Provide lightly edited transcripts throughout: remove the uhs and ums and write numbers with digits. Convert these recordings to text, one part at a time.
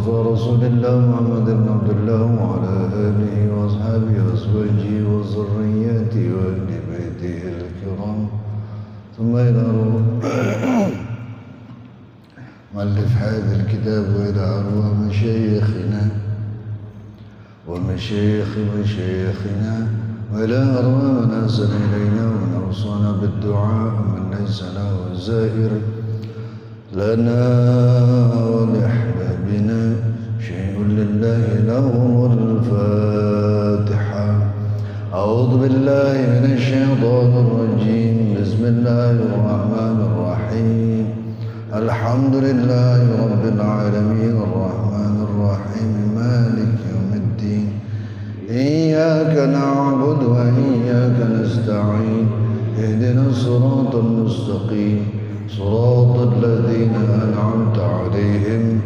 رسول الله محمد بن عبد الله وعلى آله وأصحابه وأزواجه وذرياته وأهل بيته الكرام ثم إلى مؤلف هذا الكتاب وإلى أرواح مشايخنا ومشايخ مشايخنا وإلى أرواح من أحسن إلينا ومن أوصانا بالدعاء ومن ليس له زائر لنا ولأحبابنا شيء لله لهم الفاتحة. أعوذ بالله من الشيطان الرجيم. بسم الله الرحمن الرحيم. الحمد لله رب العالمين الرحمن الرحيم مالك يوم الدين. إياك نعبد وإياك نستعين. اهدنا الصراط المستقيم صراط الذين أنعمت عليهم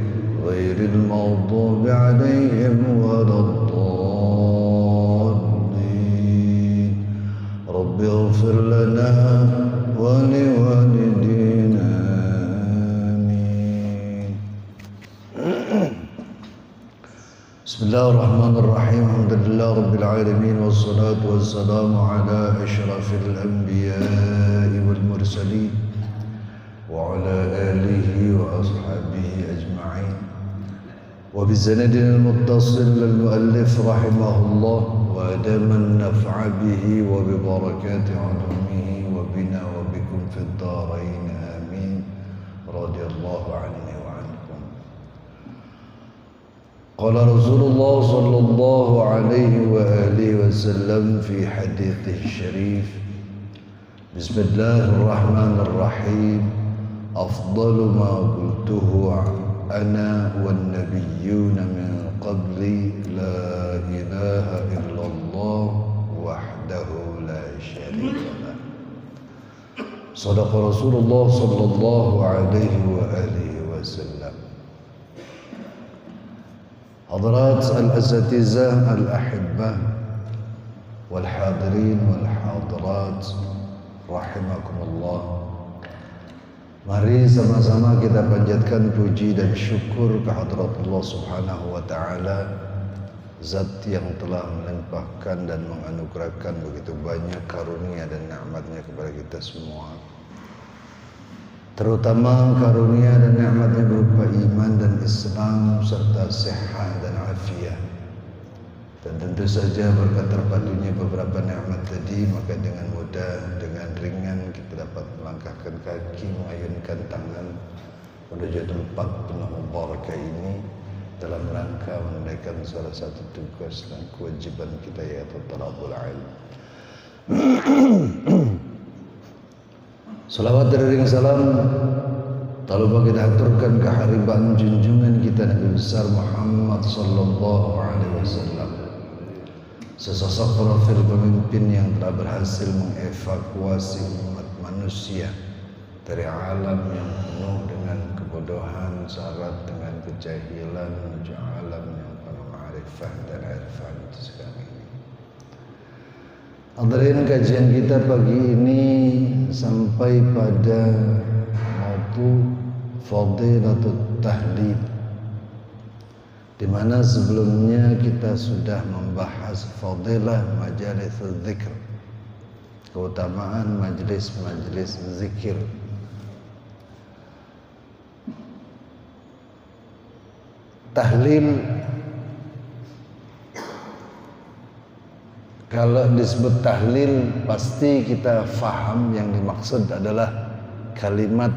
غير المغضوب عليهم ولا الضالين. رب اغفر لنا ولوالدينا آمين. بسم الله الرحمن الرحيم. الحمد لله رب العالمين والصلاة والسلام على أشرف الأنبياء والمرسلين وعلى آله وأصحابه أجمعين وبسند المتصل للمؤلف رحمه الله وأدام النفع به وببركات علومه وبنا وبكم في الدارين آمين. رضي الله عني وعنكم. قال رسول الله صلى الله عليه وآله وسلم في حديثه الشريف: بسم الله الرحمن الرحيم. أفضل ما قلته أنا والنبيون من قبلي لا إله إلا الله وحده لا شريك له. صدق رسول الله صلى الله عليه وآله وسلم. حضرات الأساتذة الأحبة والحاضرين والحاضرات رحمكم الله. Mari sama-sama kita panjatkan puji dan syukur kehadrat Allah Subhanahu wa taala, Zat yang telah melimpahkan dan menganugerahkan begitu banyak karunia dan nikmat-Nya kepada kita semua. Terutama karunia dan nikmat-Nya berupa iman dan Islam serta sehat dan afiat. Dan tentu saja berkat terpadunya beberapa nikmat tadi, maka dengan mudah, dengan ringan kita dapat melangkahkan kaki, mengayunkan tangan menuju tempat penuh barakah ini dalam rangka menunaikan salah satu tugas dan kewajiban kita, yaitu talabul ilm. Salawat dan ring salam tak lupa kita aturkan keharibaan junjungan kita Nabi besar Muhammad sallallahu alaihi wasallam, sesosok profil pemimpin yang telah berhasil mengevakuasi umat manusia dari alam yang penuh dengan kebodohan, syarat dengan kejahilan menuju alam yang penuh ma'rifah dan irfan itu sekarang ini. Hadirin, kajian kita pagi ini sampai pada mautu fadilatut tahlil, di mana sebelumnya kita sudah membahas fadilah majalis zikr, keutamaan majlis-majlis zikir. Tahlil, kalau disebut tahlil pasti kita faham yang dimaksud adalah kalimat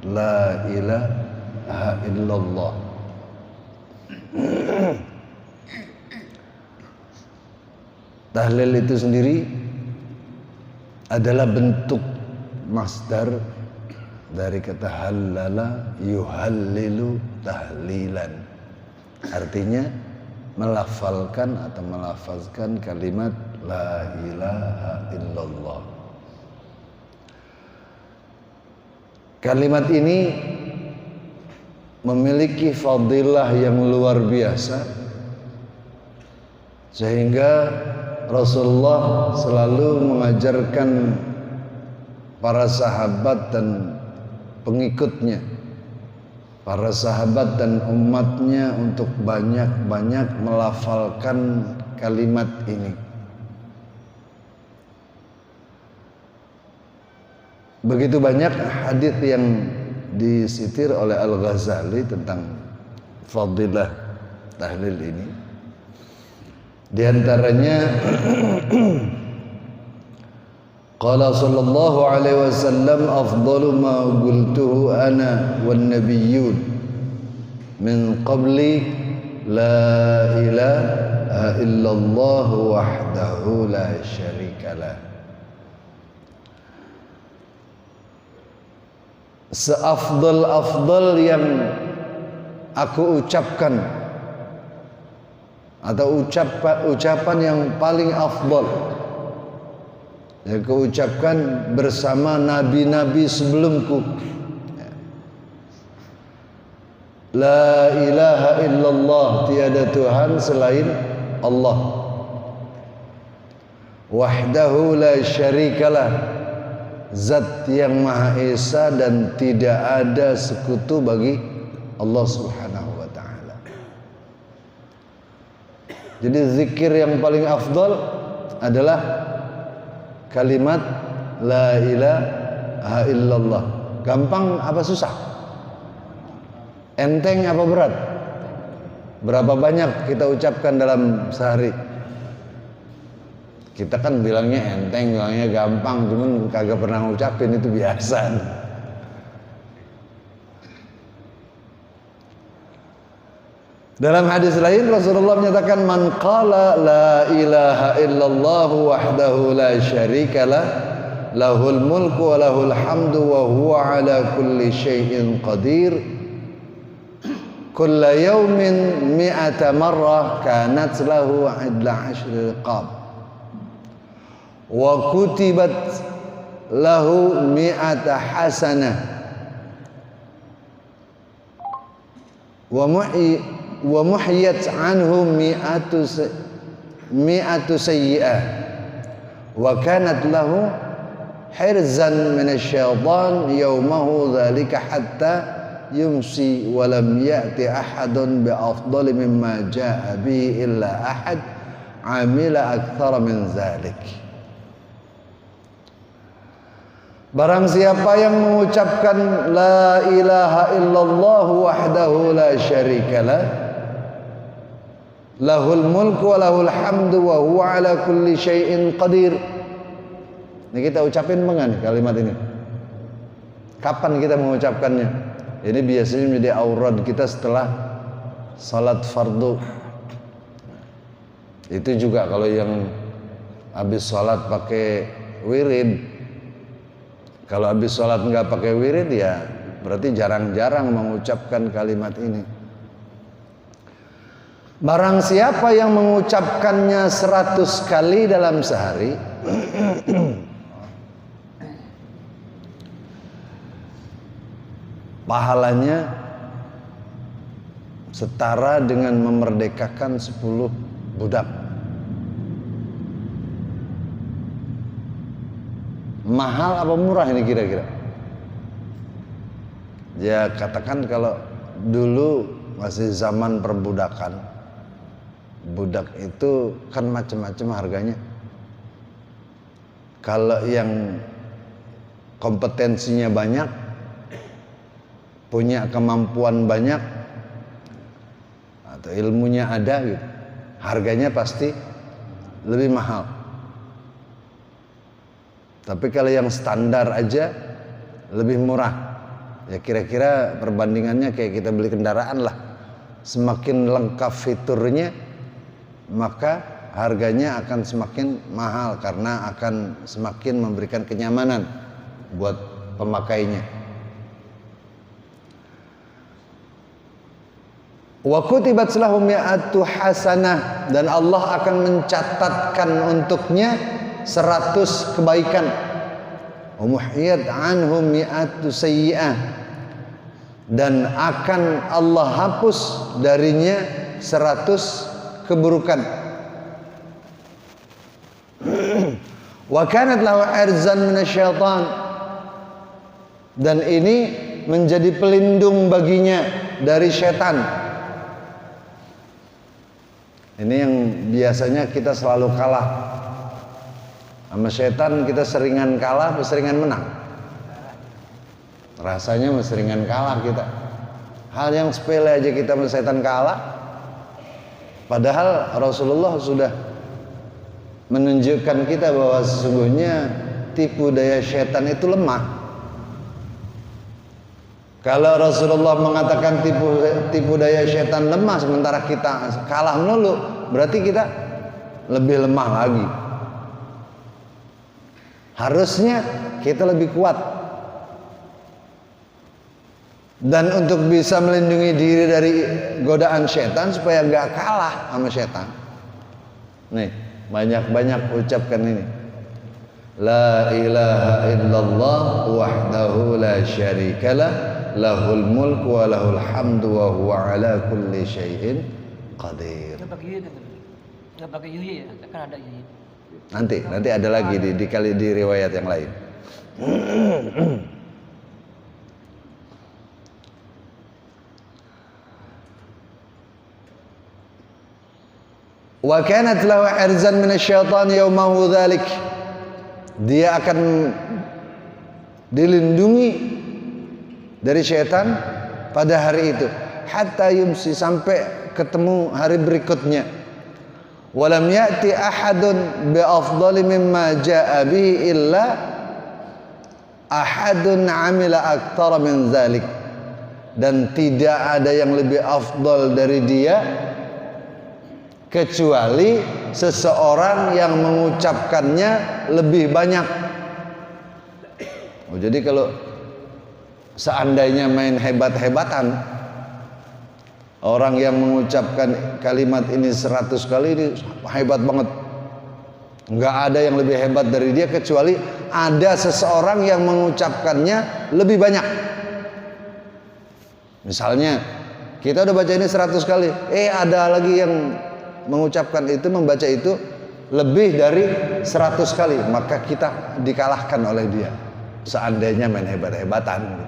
la ilaha illallah. Tahlil itu sendiri adalah bentuk masdar dari kata halala yuhallilu tahlilan. Artinya melafalkan atau melafazkan kalimat la ilaha illallah. Kalimat ini memiliki fadilah yang luar biasa, sehingga Rasulullah selalu mengajarkan para sahabat dan pengikutnya para sahabat dan umatnya untuk banyak-banyak melafalkan kalimat ini. Begitu banyak hadis yang disitir oleh Al-Ghazali tentang fadilah tahlil ini. Di antaranya qala sallallahu alaihi wasallam afdalu ma qultuhu ana wan nabiyyun min qabli la ilaha illallah wahdahu la syarikalah. Seafdal yang aku ucapkan atau ucapan yang paling afdal yang aku ucapkan bersama nabi-nabi sebelumku, la ilaha illallah, tiada Tuhan selain Allah, wahdahu la syarikalah, zat yang maha esa dan tidak ada sekutu bagi Allah subhanahu wa ta'ala. Jadi zikir yang paling afdal adalah kalimat la ilaha illallah. Gampang apa susah? Enteng apa berat? Berapa banyak kita ucapkan dalam sehari? Kita kan bilangnya enteng, bilangnya gampang, cuman kagak pernah ngucapin, itu biasa. Dalam hadis lain Rasulullah menyatakan man qala la ilaha illallah wahdahu la syarikalah lahul mulku wa lahul hamdu wa huwa ala kulli syai'in qadir kulla yawmin mi'ata marrah kanat lahu idla ashri riqab wa kutibat lahu mi'ata hasanah wa muhiyat anhu mi'atu sayyi'ah wa kanat lahu hirzan minasyaitan yawmahu dhalika hatta yumsi wa lam ya'ti ahadun bi afdali mimma ja'a bihi illa ahad amila akthara min dhalik. Barang siapa yang mengucapkan la ilaha illallah wahdahu la syarikalah lahul mulku wa lahul hamdu wa huwa ala kulli syai'in qadir. Ini kita ucapin mengan kalimat ini. Kapan kita mengucapkannya? Ini biasanya menjadi aurad kita setelah salat fardu. Itu juga kalau yang habis salat pakai wirid. Kalau habis salat enggak pakai wirid ya berarti jarang-jarang mengucapkan kalimat ini. Barang siapa yang mengucapkannya 100 kali dalam sehari pahalanya setara dengan memerdekakan 10 budak. Mahal apa murah ini kira-kira? Ya katakan kalau dulu masih zaman perbudakan, budak itu kan macam-macam harganya. Kalau yang kompetensinya banyak, punya kemampuan banyak, atau ilmunya ada gitu, harganya pasti lebih mahal. Tapi kalau yang standar aja lebih murah. Ya kira-kira perbandingannya kayak kita beli kendaraan lah. Semakin lengkap fiturnya, maka harganya akan semakin mahal karena akan semakin memberikan kenyamanan buat pemakainya. Wa kutibat lahu mi'atu hasanah, dan Allah akan mencatatkan untuknya 100 kebaikan. Wa muhiyat anhu mi'atu sayyi'ah, dan akan Allah hapus darinya 100 keburukan. Wa kanat lahu arzan minasyaitan, dan ini menjadi pelindung baginya dari setan. Ini yang biasanya kita selalu kalah sama setan. Kita seringan kalah, seringan menang. Rasanya seringan kalah kita. Hal yang sepele aja kita sama setan kalah. Padahal Rasulullah sudah menunjukkan kita bahwa sesungguhnya tipu daya setan itu lemah. Kalau Rasulullah mengatakan tipu daya setan lemah, sementara kita kalah melulu, berarti kita lebih lemah lagi. Harusnya kita lebih kuat. Dan untuk bisa melindungi diri dari godaan setan supaya nggak kalah sama setan, nih banyak-banyak ucapkan ini. La ilaha illallah wahdahu la syarikalah, lahul mulku wa lahul hamdu wa huwa ala kulli syai'in qadir. Enggak pakai yuhi ya, kan ada yuhi. Nanti ada lagi di riwayat yang lain. Wa kanat lahu irzan minasyaitan yaumahu dzalik. Dia akan dilindungi dari syaitan pada hari itu, hatta yumsi, sampai ketemu hari berikutnya. Walam ya'ti ahadun bi afdali mimma jaa'a bihi illa ahadun 'amila aktsara min dzalik. Dan tidak ada yang lebih afdal dari dia kecuali seseorang yang mengucapkannya lebih banyak. Jadi kalau seandainya main hebat-hebatan, orang yang mengucapkan kalimat ini 100 kali ini hebat banget. Enggak ada yang lebih hebat dari dia kecuali ada seseorang yang mengucapkannya lebih banyak. Misalnya kita udah baca ini 100 kali, ada lagi yang mengucapkan itu, membaca itu lebih dari 100 kali, maka kita dikalahkan oleh dia seandainya main hebat-hebatan.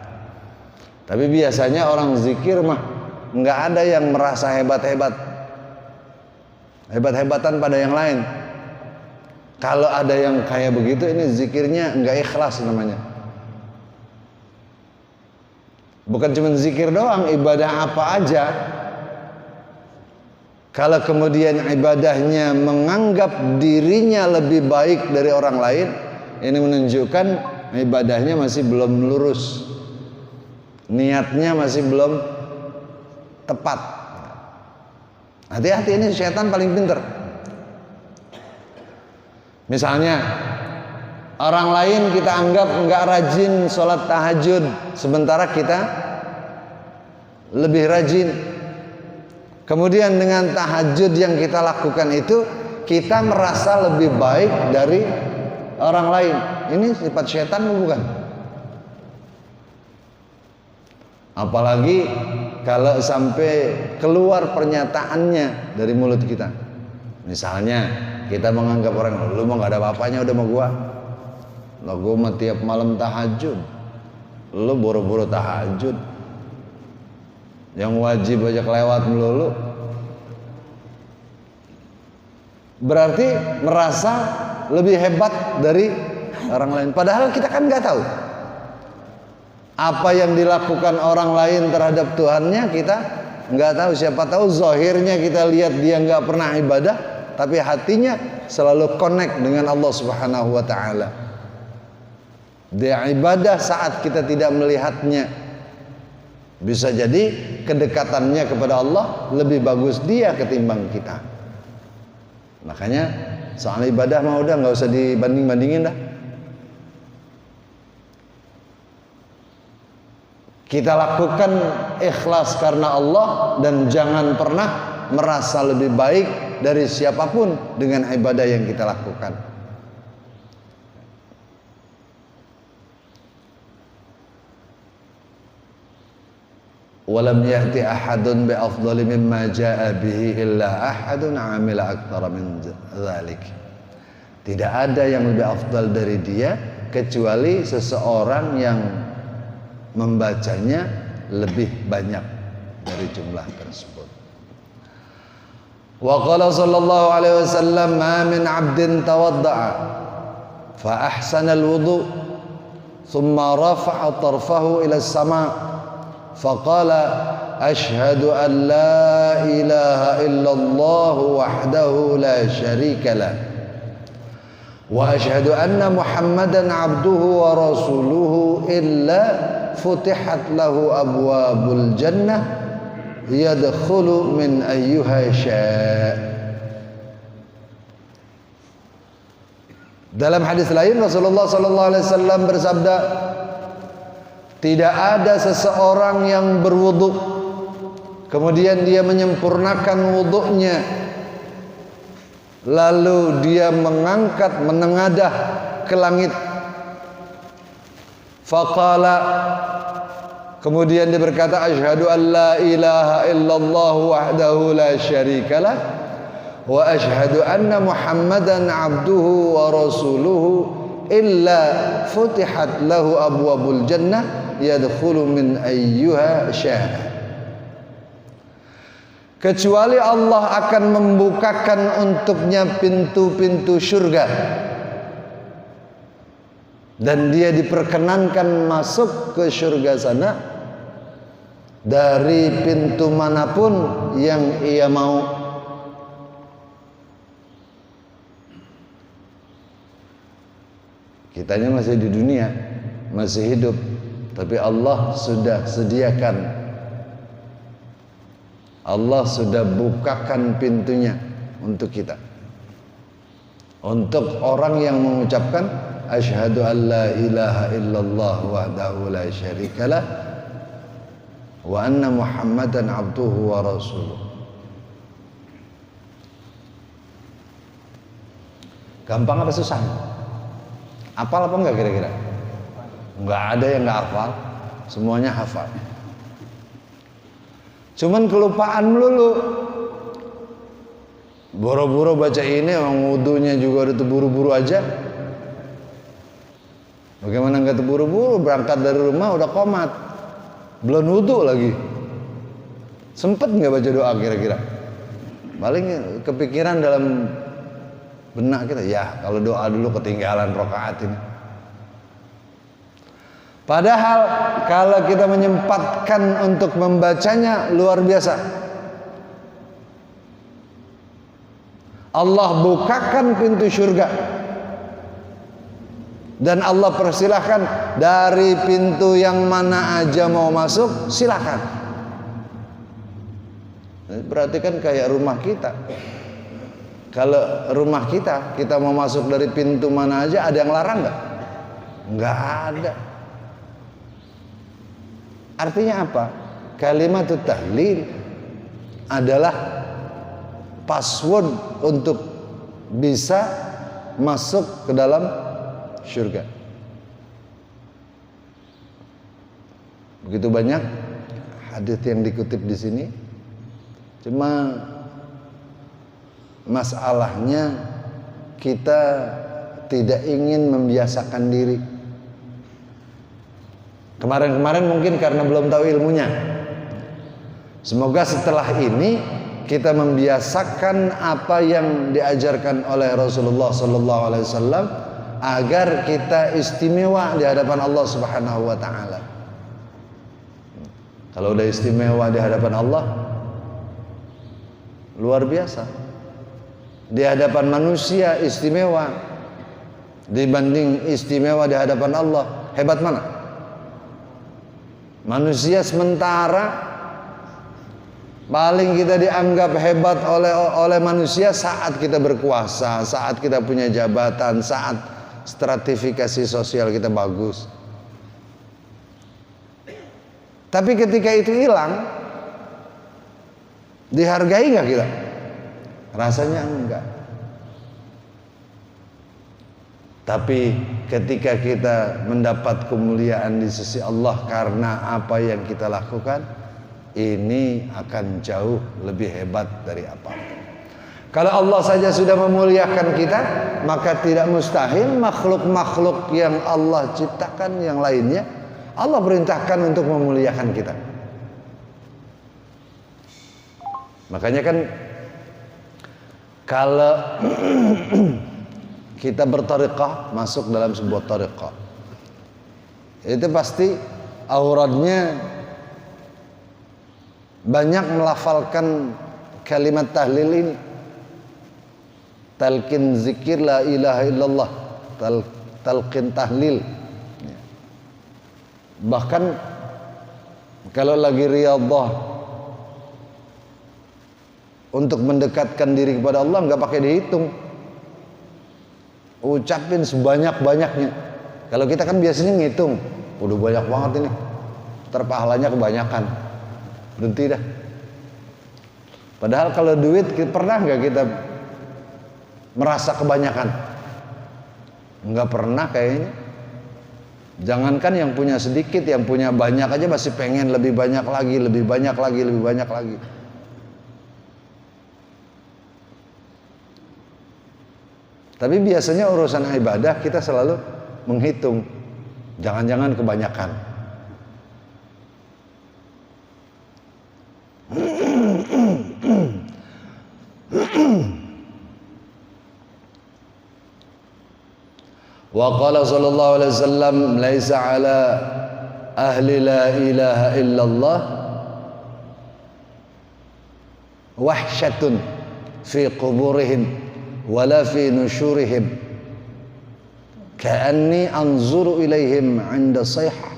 Tapi biasanya orang zikir mah nggak ada yang merasa hebat-hebatan pada yang lain. Kalau ada yang kayak begitu, ini zikirnya nggak ikhlas namanya. Bukan cuma zikir doang, ibadah apa aja, kalau kemudian ibadahnya menganggap dirinya lebih baik dari orang lain, ini menunjukkan ibadahnya masih belum lurus, niatnya masih belum tepat. Hati-hati, ini setan paling pintar. Misalnya orang lain kita anggap nggak rajin sholat tahajud, sementara kita lebih rajin. Kemudian dengan tahajud yang kita lakukan itu, kita merasa lebih baik dari orang lain. Ini sifat setan bukan? Apalagi kalau sampai keluar pernyataannya dari mulut kita. Misalnya kita menganggap orang, lu mau gak ada apa-apanya udah mau gua. Lah gua mah tiap malam tahajud, lu buru-buru tahajud. Yang wajib aja kelewat melulu. Berarti merasa lebih hebat dari orang lain. Padahal kita kan nggak tahu apa yang dilakukan orang lain terhadap Tuhannya, kita nggak tahu. Siapa tahu zahirnya kita lihat dia nggak pernah ibadah, tapi hatinya selalu connect dengan Allah Subhanahu wa Ta'ala. Dia ibadah saat kita tidak melihatnya. Bisa jadi kedekatannya kepada Allah lebih bagus dia ketimbang kita. Makanya soal ibadah mah udah nggak usah dibanding-bandingin dah. Kita lakukan ikhlas karena Allah, dan jangan pernah merasa lebih baik dari siapapun dengan ibadah yang kita lakukan. Walam ya'ti ahadun bi afdali mimma jaa'a bihi illa ahadun 'amila aktsara min dzalik. Tidak ada yang lebih afdal dari dia kecuali seseorang yang membacanya lebih banyak dari jumlah tersebut. Wa qala sallallahu alaihi wasallam, ma min 'abdin tawadda'a fa ahsana al-wudu' thumma rafa'a tarfahu ila as-sama' fa qala ashhadu an la ilaha illallah wahdahu la syarika lah wa ashhadu anna muhammadan 'abduhu wa rasuluhu illa futihat lahu abwabul jannah yadkhulu min ayyuha syaa. Dalam hadis lain Rasulullah sallallahu alaihi wasallam bersabda, tidak ada seseorang yang berwudu kemudian dia menyempurnakan wudunya lalu dia menengadah ke langit. Faqala, kemudian dia berkata, asyhadu an la ilaha illallah wahdahu la syarikalah wa asyhadu anna muhammadan abduhu wa rasuluhu illa futihat lahu abwabul jannah yadkhulu min ayyuha syaa. Kecuali Allah akan membukakan untuknya pintu-pintu surga dan dia diperkenankan masuk ke surga sana dari pintu manapun yang ia mau. Kitanya masih di dunia, masih hidup, tapi Allah sudah sediakan, Allah sudah bukakan pintunya untuk kita. Untuk orang yang mengucapkan asyhadu an la ilaha illallah wahdahu la syarikalah wa anna muhammadan abduhu wa rasuluh. Gampang apa susah? Hafal apa enggak kira-kira? Enggak ada yang enggak hafal, semuanya hafal. Cuman kelupaan melulu. Boro-boro baca ini, orang wudunya juga udah terburu-buru aja. Bagaimana enggak terburu-buru, berangkat dari rumah udah qomat, belum wudu lagi. Sempet enggak baca doa kira-kira? Paling kepikiran dalam benak kita, ya kalau doa dulu ketinggalan rakaat ini. Padahal kalau kita menyempatkan untuk membacanya luar biasa. Allah bukakan pintu surga dan Allah persilahkan dari pintu yang mana aja mau masuk silakan. Berarti kan kayak rumah kita. Kalau rumah kita mau masuk dari pintu mana aja, ada yang larang nggak? Nggak ada. Artinya apa? Kalimat tahlil adalah password untuk bisa masuk ke dalam surga. Begitu banyak hadis yang dikutip di sini. Cuma masalahnya kita tidak ingin membiasakan diri. Kemarin-kemarin mungkin karena belum tahu ilmunya. Semoga setelah ini kita membiasakan apa yang diajarkan oleh Rasulullah sallallahu alaihi wasallam agar kita istimewa di hadapan Allah Subhanahu wa taala. Kalau udah istimewa di hadapan Allah, luar biasa. Di hadapan manusia istimewa dibanding istimewa di hadapan Allah, hebat mana? Manusia sementara paling kita dianggap hebat oleh manusia saat kita berkuasa, saat kita punya jabatan, saat stratifikasi sosial kita bagus. Tapi ketika itu hilang, dihargai nggak kita? Rasanya enggak. Tapi ketika kita mendapat kemuliaan di sisi Allah karena apa yang kita lakukan, ini akan jauh lebih hebat dari apapun. Kalau Allah saja sudah memuliakan kita, maka tidak mustahil makhluk-makhluk yang Allah ciptakan yang lainnya Allah perintahkan untuk memuliakan kita. Makanya kan kalau kita bertariqah, masuk dalam sebuah tariqah, itu pasti auratnya banyak melafalkan kalimat tahlil ini. Talqin zikir la ilaha illallah, talqin tahlil. Bahkan kalau lagi riyadhah untuk mendekatkan diri kepada Allah nggak pakai dihitung, ucapin sebanyak-banyaknya. Kalau kita kan biasanya ngitung, udah banyak banget ini, terpahalanya kebanyakan, berhenti dah. Padahal kalau duit, pernah nggak kita merasa kebanyakan? Nggak pernah kayaknya. Jangankan yang punya sedikit, yang punya banyak aja masih pengen lebih banyak lagi, lebih banyak lagi, lebih banyak lagi. Tapi biasanya urusan ibadah kita selalu menghitung, jangan-jangan kebanyakan. Wa qala sallallahu alaihi wasallam laisa ala ahli la ilaha illallah wahsyatun fi quburihim wala fi nusyurihim ka'anni anzuru ilaihim 'inda sayhah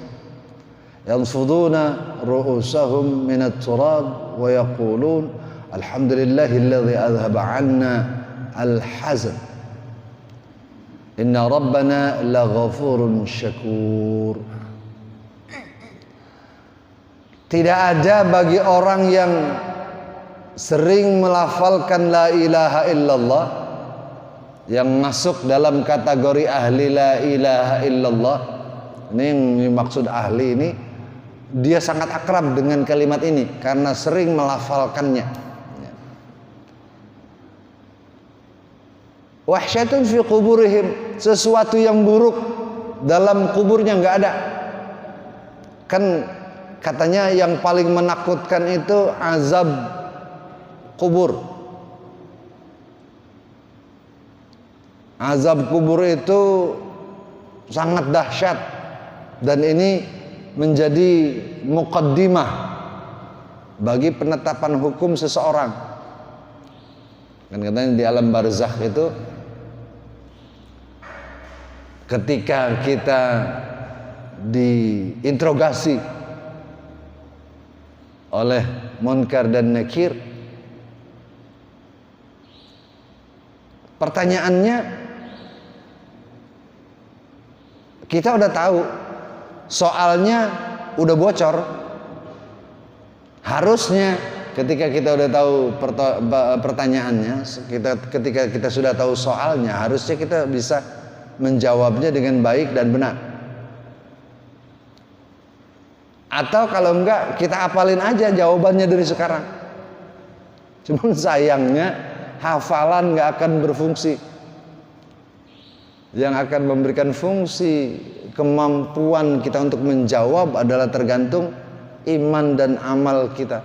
yanfuduna ru'usahum min at-turab wa yaqulun alhamdulillahilladzi adhhaba 'anna al-hazan inna rabbana laghafurun syakur. Tidak ada bagi orang yang sering melafalkan la ilaha illallah, yang masuk dalam kategori ahli la ilaha illallah. Ini yang dimaksud ahli ini, dia sangat akrab dengan kalimat ini karena sering melafalkannya. Wahsyatun fi quburihim, sesuatu yang buruk dalam kuburnya nggak ada. Kan katanya yang paling menakutkan itu azab kubur. Azab kubur itu sangat dahsyat, dan ini menjadi muqaddimah bagi penetapan hukum seseorang. Kan katanya di alam barzakh itu, ketika kita diinterogasi oleh Munkar dan Nakir, pertanyaannya kita udah tahu, soalnya udah bocor. Harusnya ketika kita udah tahu pertanyaannya, ketika kita sudah tahu soalnya, harusnya kita bisa menjawabnya dengan baik dan benar. Atau kalau enggak, kita hafalin aja jawabannya dari sekarang. Cuman sayangnya hafalan enggak akan berfungsi. Yang akan memberikan fungsi kemampuan kita untuk menjawab adalah tergantung iman dan amal kita.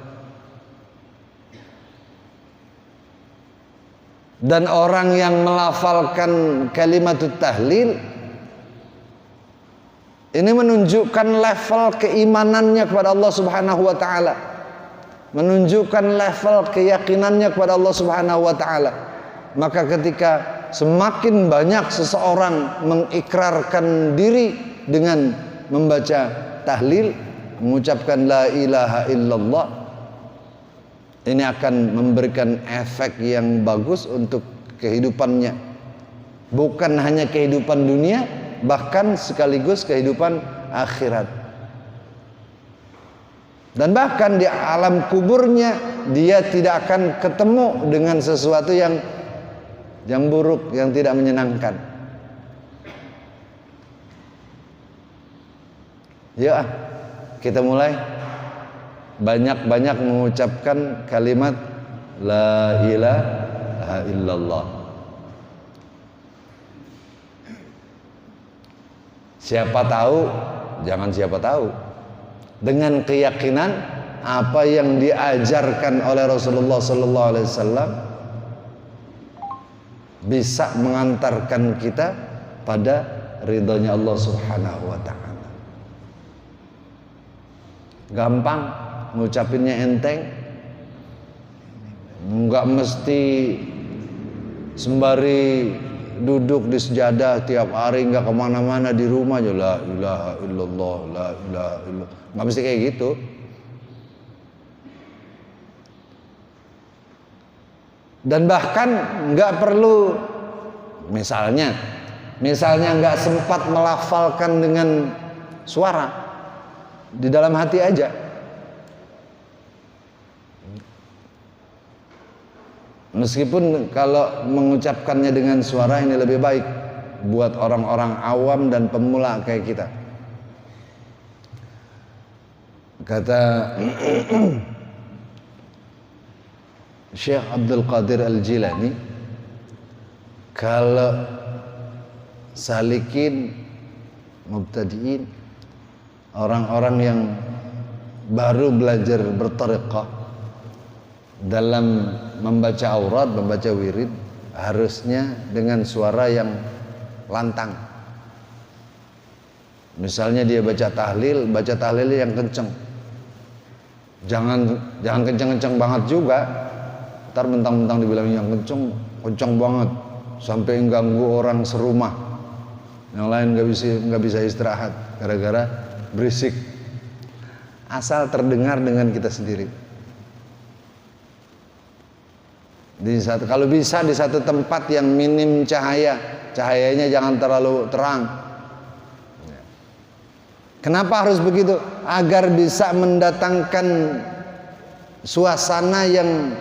Dan orang yang melafalkan kalimatut tahlil ini menunjukkan level keimanannya kepada Allah Subhanahu wa taala, menunjukkan level keyakinannya kepada Allah Subhanahu wa taala. Maka ketika semakin banyak seseorang mengikrarkan diri dengan membaca tahlil, mengucapkan la ilaha illallah, ini akan memberikan efek yang bagus untuk kehidupannya. Bukan hanya kehidupan dunia, bahkan sekaligus kehidupan akhirat. Dan bahkan di alam kuburnya dia tidak akan ketemu dengan sesuatu yang buruk, yang tidak menyenangkan. Ya, kita mulai banyak-banyak mengucapkan kalimat la ilaha illallah. Siapa tahu jangan siapa tahu. Dengan keyakinan apa yang diajarkan oleh Rasulullah sallallahu alaihi wasallam bisa mengantarkan kita pada ridhonya Allah Subhanahu wa taala. Gampang ngucapinnya, enteng. Enggak mesti sembari duduk di sejadah tiap hari, enggak kemana-mana, di rumah aja la ilaha illallah, la ilaha illallah. Enggak mesti kayak gitu. Dan bahkan enggak perlu, misalnya enggak sempat melafalkan dengan suara, di dalam hati aja. Meskipun kalau mengucapkannya dengan suara ini lebih baik buat orang-orang awam dan pemula kayak kita. Kata Syekh Abdul Qadir Al-Jilani, kalau salikin, mubtadiin, orang-orang yang baru belajar bertariqah, dalam membaca aurat, membaca wirid, harusnya dengan suara yang lantang. Misalnya dia baca tahlil yang kenceng. Jangan kenceng-kenceng banget juga. Ntar mentang-mentang dibilang yang kenceng banget sampai ganggu orang serumah. Yang lain nggak bisa istirahat gara-gara berisik. Asal terdengar dengan kita sendiri. Kalau bisa di satu tempat yang minim cahayanya jangan terlalu terang. Kenapa harus begitu? Agar bisa mendatangkan suasana yang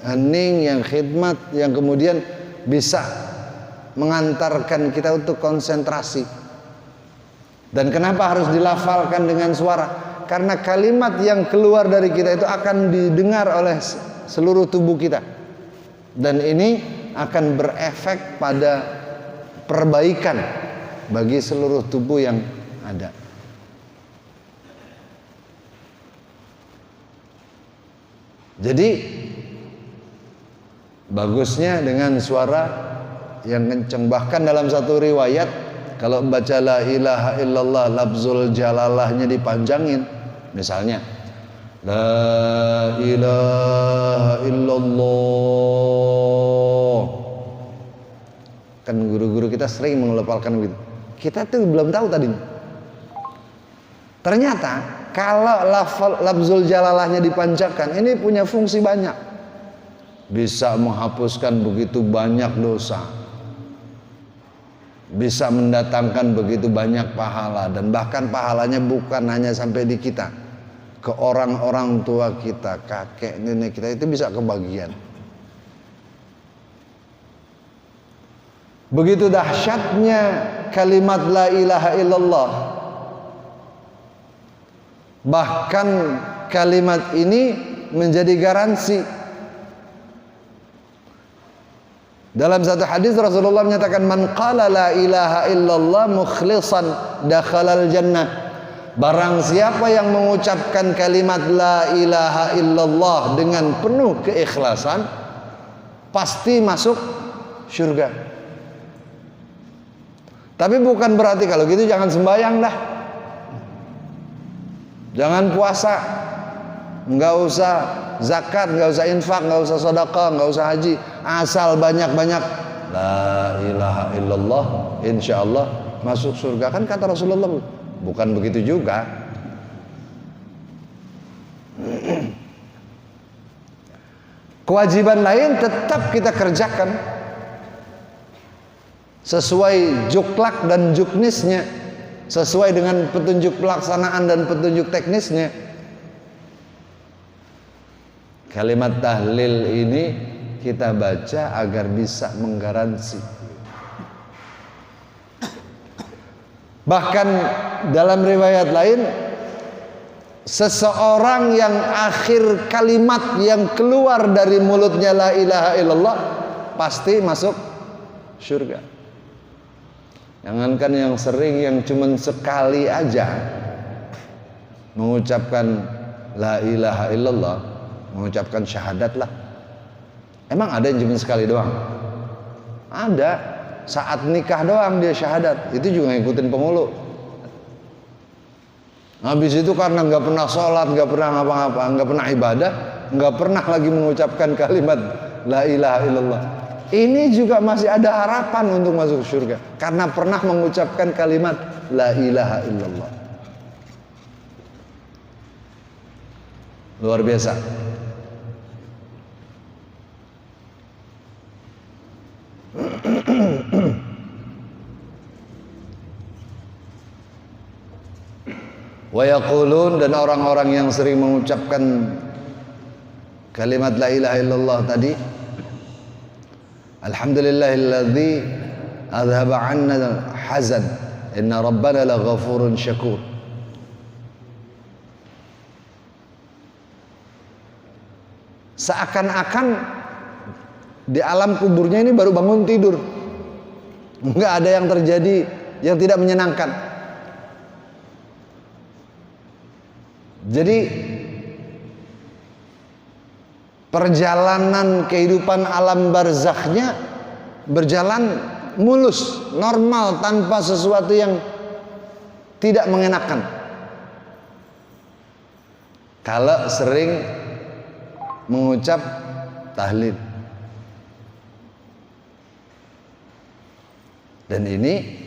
hening, yang khidmat, yang kemudian bisa mengantarkan kita untuk konsentrasi. Dan kenapa harus dilafalkan dengan suara? Karena kalimat yang keluar dari kita itu akan didengar oleh seluruh tubuh kita. Dan ini akan berefek pada perbaikan bagi seluruh tubuh yang ada. Jadi bagusnya dengan suara yang kencang. Bahkan dalam satu riwayat, kalau baca la ilaha illallah, lafzul jalalahnya dipanjangin. Misalnya la ilaha illallah. Kan guru-guru kita sering mengelafalkan begitu. Kita tuh belum tahu tadi. Ternyata kalau lafzul jalalahnya dipanjangkan, ini punya fungsi banyak. Bisa menghapuskan begitu banyak dosa. Bisa mendatangkan begitu banyak pahala. Dan bahkan pahalanya bukan hanya sampai di kita, ke orang-orang tua kita, kakek, nenek kita, itu bisa kebagian. Begitu dahsyatnya kalimat la ilaha illallah. Bahkan kalimat ini menjadi garansi. Dalam satu hadis Rasulullah menyatakan, man qala la ilaha illallah mukhlishan dakhalal jannah. Barang siapa yang mengucapkan kalimat la ilaha illallah dengan penuh keikhlasan, pasti masuk surga. Tapi bukan berarti kalau gitu jangan sembahyang dah, jangan puasa, nggak usah zakat, nggak usah infak, nggak usah sedekah, nggak usah haji, asal banyak-banyak la ilaha illallah, insya Allah masuk surga. Kan kata Rasulullah. Bukan begitu juga. Kewajiban lain tetap kita kerjakan sesuai juklak dan juknisnya, sesuai dengan petunjuk pelaksanaan dan petunjuk teknisnya. Kalimat tahlil ini kita baca agar bisa menggaransi. Bahkan dalam riwayat lain, seseorang yang akhir kalimat yang keluar dari mulutnya la ilaha illallah pasti masuk surga. Jangankan yang sering, yang cuman sekali aja mengucapkan la ilaha illallah, mengucapkan syahadat lah. Emang ada yang cuma sekali doang? Ada. Saat nikah doang dia syahadat, itu juga ngikutin penghulu. Habis itu karena nggak pernah sholat, nggak pernah ngapa-ngapa, nggak pernah ibadah, nggak pernah lagi mengucapkan kalimat la ilaha illallah. Ini juga masih ada harapan untuk masuk surga karena pernah mengucapkan kalimat la ilaha illallah. Luar biasa. Wa yaqulun, dan orang-orang yang sering mengucapkan kalimat la ilaha illallah tadi, alhamdulillahilladzi adhaba 'anna hazan inna rabbana laghafurun syakur. Seakan-akan di alam kuburnya ini baru bangun tidur, nggak ada yang terjadi yang tidak menyenangkan. Jadi perjalanan kehidupan alam barzakhnya berjalan mulus, normal, tanpa sesuatu yang tidak mengenakan. Kalau sering mengucap tahlil. Dan ini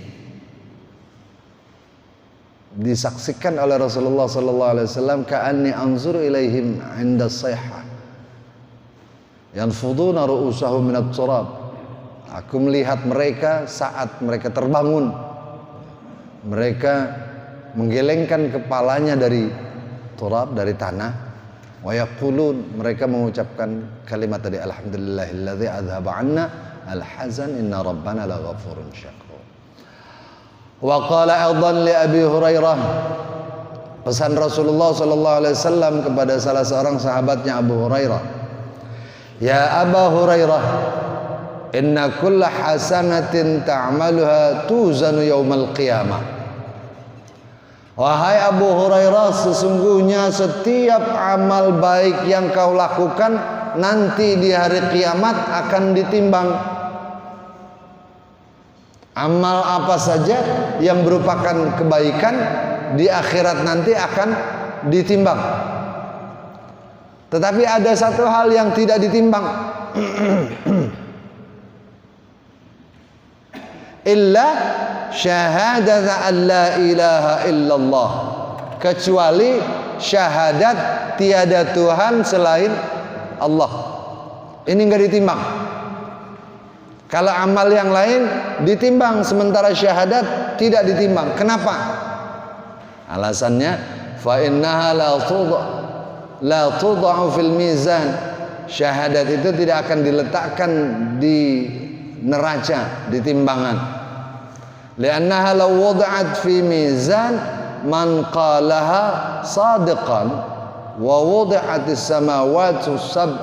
disaksikan oleh Rasulullah sallallahu alaihi wasallam, ka'anni anzuru ilaihim 'inda as-sayhah yanfuduna ru'usahum min at-turab. Aku melihat mereka saat mereka terbangun, mereka menggelengkan kepalanya dari turab, dari tanah. Wa yaqulun, mereka mengucapkan kalimat tadi, alhamdulillahilladzi adhaba 'anna al-hazan inna rabbana laghafurun syakur. Wa qala aidan li Abi Hurairah, pesan Rasulullah sallallahu alaihi wasallam kepada salah seorang sahabatnya Abu Hurairah, ya Abu Hurairah, inna kulla hasanatin ta'maluha tuzanu yaumal qiyamah. Wahai Abu Hurairah, sesungguhnya setiap amal baik yang kau lakukan nanti di hari kiamat akan ditimbang. Amal apa saja yang merupakan kebaikan di akhirat nanti akan ditimbang. Tetapi ada satu hal yang tidak ditimbang. Illa syahadat an la ilaha illallah, kecuali syahadat tiada Tuhan selain Allah. Ini enggak ditimbang. Kalau amal yang lain ditimbang, sementara syahadat tidak ditimbang. Kenapa? Alasannya, fa innaha la tud'u fil mizan. Syahadat itu tidak akan diletakkan di neraca, di timbangan. Li'annaha law wada'at fi mizan man qalaha sadiqan wa wada'atis samawati sab'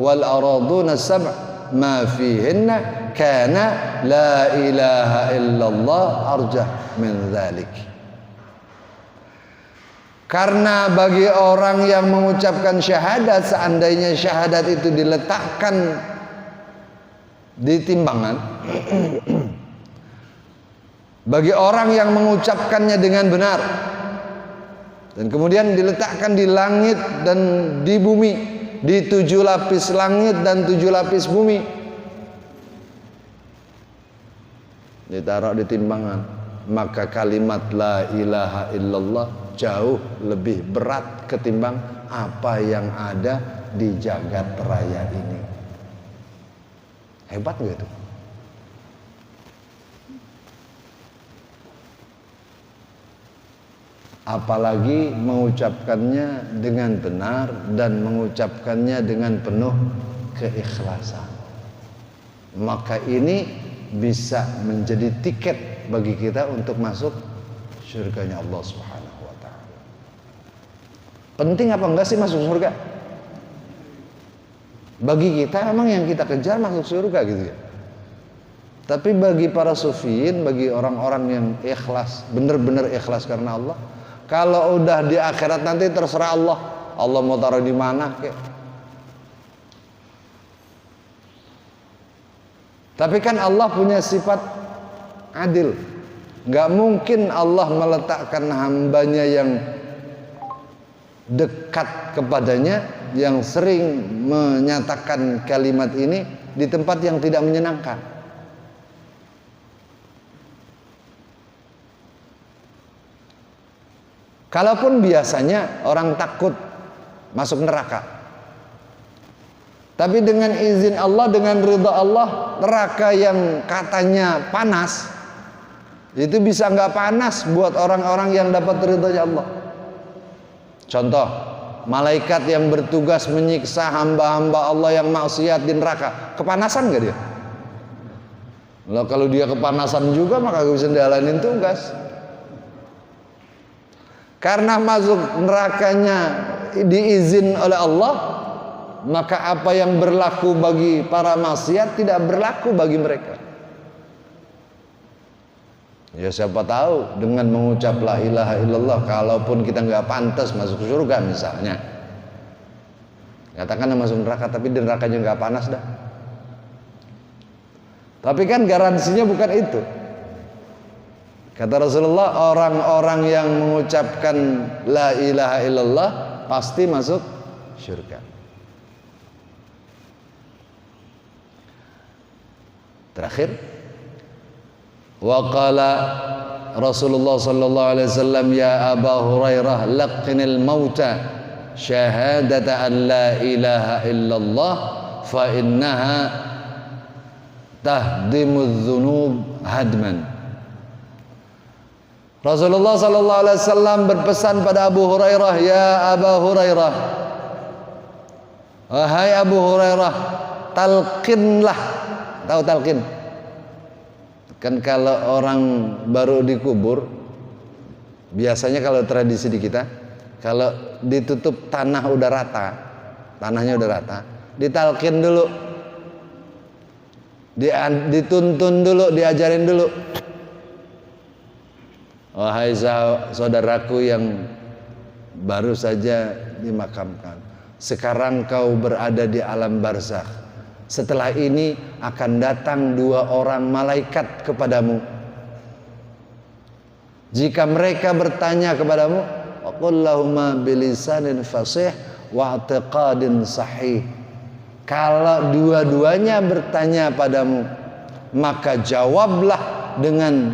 wal araduna sab' ma fihinna kana la ilaha illallah arjah min dzalik. Karena bagi orang yang mengucapkan syahadat, seandainya syahadat itu diletakkan di timbangan, bagi orang yang mengucapkannya dengan benar dan kemudian diletakkan di langit dan di bumi, di 7 lapis langit dan 7 lapis bumi, ditaruh di timbangan, maka kalimat la ilaha illallah jauh lebih berat ketimbang apa yang ada di jagat raya ini. Hebat gak itu? Apalagi mengucapkannya dengan benar dan mengucapkannya dengan penuh keikhlasan. Maka ini bisa menjadi tiket bagi kita untuk masuk surganya Allah Subhanahu wa ta'ala. Penting apa enggak sih masuk surga? Bagi kita memang yang kita kejar masuk surga gitu ya. Tapi bagi para sufiin, bagi orang-orang yang ikhlas, benar-benar ikhlas karena Allah, kalau udah di akhirat nanti terserah Allah. Allah mau taruh di mana kek. Tapi kan Allah punya sifat adil. Nggak mungkin Allah meletakkan hambanya yang dekat kepadanya, yang sering menyatakan kalimat ini di tempat yang tidak menyenangkan. Kalaupun biasanya orang takut masuk neraka, tapi dengan izin Allah, dengan ridha Allah, neraka yang katanya panas itu bisa nggak panas buat orang-orang yang dapat ridhanya Allah. Contoh, malaikat yang bertugas menyiksa hamba-hamba Allah yang maksiat di neraka, kepanasan nggak dia? Loh, kalau dia kepanasan juga maka gak bisa jalanin tugas. Karena masuk nerakanya diizin oleh Allah, maka apa yang berlaku bagi para maksiat tidak berlaku bagi mereka. Ya siapa tahu dengan mengucap la ilaha illallah, kalaupun kita nggak pantas masuk surga misalnya, katakanlah masuk neraka, tapi di nerakanya nggak panas dah. Tapi kan garansinya bukan itu. Kata Rasulullah, orang-orang yang mengucapkan la ilaha illallah pasti masuk surga. Terakhir, wa qala Rasulullah sallallahu alaihi wasallam, ya Aba Hurairah, laqinil mauta syahadata an la ilaha illallah fa innaha tahdimudz dzunub hadman. Rasulullah sallallahu alaihi wasallam berpesan pada Abu Hurairah, ya Aba Hurairah, wahai Abu Hurairah, talqinlah. Tahu talqin? Kan kalau orang baru dikubur, biasanya kalau tradisi di kita, kalau ditutup tanah udah rata, tanahnya udah rata, ditalqin dulu, dituntun dulu, diajarin dulu. Wahai saudaraku yang baru saja dimakamkan, sekarang kau berada di alam barzakh. Setelah ini akan datang 2 orang malaikat kepadamu. Jika mereka bertanya kepadamu, qul lahumma bilisanin fasih wa i'tiqadin sahih. Kalau dua-duanya bertanya padamu, maka jawablah dengan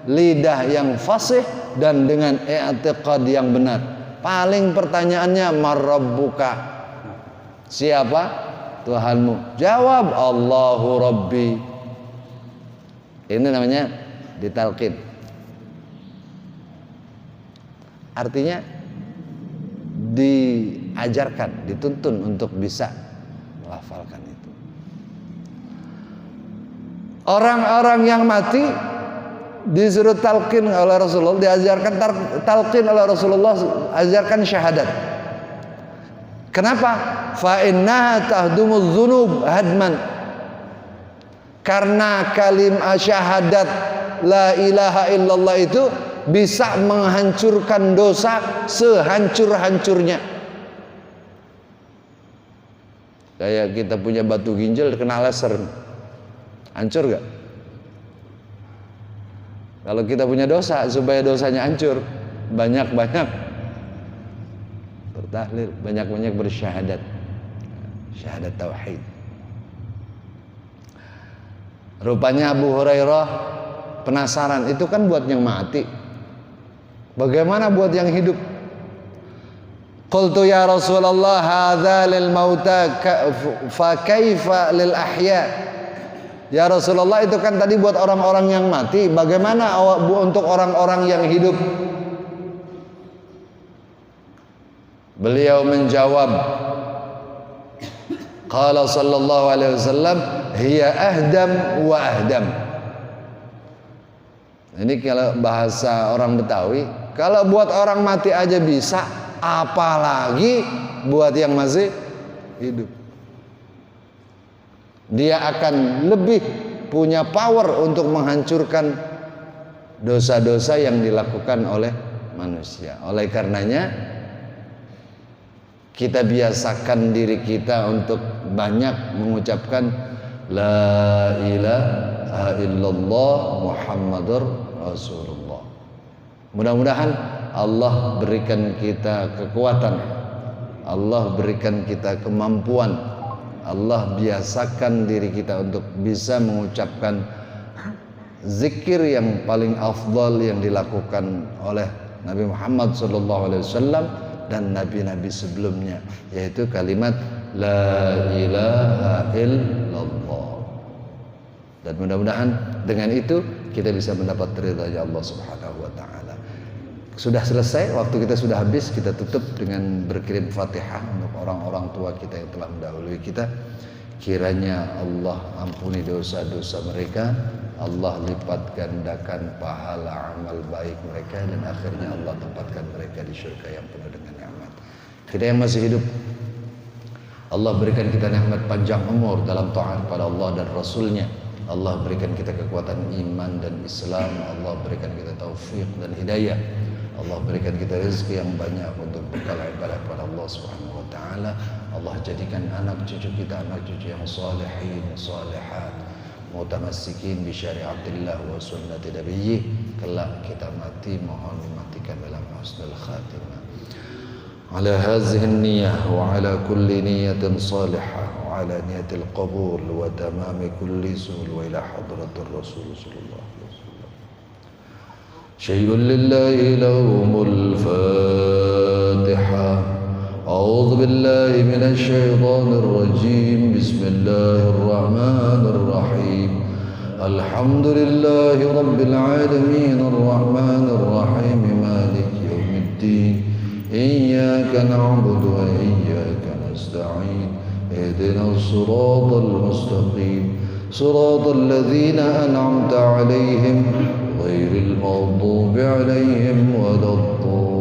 lidah yang fasih dan dengan i'tiqad yang benar. Paling pertanyaannya, marrabbuka, siapa Tuhanmu? Jawab, Allahu Rabbi. Ini namanya ditalqin. Artinya diajarkan, dituntun untuk bisa melafalkan itu. Orang-orang yang mati disuruh talqin oleh Rasulullah, diajarkan talqin oleh Rasulullah, ajarkan syahadat. Kenapa? Fa innaha tahdumudz dzunub hadman. Karena kalimat syahadat la ilaha illallah itu bisa menghancurkan dosa sehancur-hancurnya. Kayak kita punya batu ginjal kena laser, hancur gak? Kalau kita punya dosa, supaya dosanya hancur, banyak-banyak bertahlil, banyak-banyak bersyahadat, syahadat tauhid. Rupanya Abu Hurairah penasaran, itu kan buat yang mati, bagaimana buat yang hidup? Qultu ya Rasulullah, hadza lil mauta fa kaifa lil ahya? Ya Rasulullah, itu kan tadi buat orang-orang yang mati, bagaimana untuk orang-orang yang hidup? Beliau menjawab, qala sallallahu alaihi wasallam, hiya ahdam wa ahdam. Ini kalau bahasa orang Betawi, kalau buat orang mati aja bisa, apalagi buat yang masih hidup. Dia akan lebih punya power untuk menghancurkan dosa-dosa yang dilakukan oleh manusia. Oleh karenanya kita biasakan diri kita untuk banyak mengucapkan la ilaha illallah Muhammadur Rasulullah. Mudah-mudahan Allah berikan kita kekuatan, Allah berikan kita kemampuan, Allah biasakan diri kita untuk bisa mengucapkan zikir yang paling afdal yang dilakukan oleh Nabi Muhammad SAW dan nabi-nabi sebelumnya, yaitu kalimat la ilaha illallah. Dan mudah-mudahan dengan itu kita bisa mendapat ridha Allah Subhanahu wa taala. Sudah selesai, waktu kita sudah habis. Kita tutup dengan berkirim Fatihah untuk orang-orang tua kita yang telah mendahului kita. Kiranya Allah ampuni dosa-dosa mereka, Allah lipat gandakan pahala amal baik mereka, dan akhirnya Allah tempatkan mereka di surga yang penuh dengan nikmat. Kita yang masih hidup, Allah berikan kita nikmat panjang umur dalam taat pada Allah dan Rasulnya. Allah berikan kita kekuatan iman dan Islam. Allah berikan kita taufik dan hidayah. Allah berikan kita rezeki yang banyak untuk bekal ibadah pada Allah Subhanahu wa taala. Allah jadikan anak cucu kita anak cucu yang salihin, salihat, mutamassikin bi syariatillah wa sunnati nabiyyi. Kelak kita mati mohon dimatikan dalam husnul khatimah. Ala hadhihi an-niyyah wa ala kulli niyyatin salihah wa ala niyatil qabul wa tamami kulli sul wa ila hadratir rasul sallallahu alaihi wasallam. Syai'un lillahi lahumul Fatihah. أعوذ بالله من الشيطان الرجيم. بسم الله الرحمن الرحيم. الحمد لله رب العالمين الرحمن الرحيم مالك يوم الدين. إياك نعبد وإياك نستعين. اهدنا الصراط المستقيم صراط الذين أنعمت عليهم غير المغضوب عليهم ولا الضالين.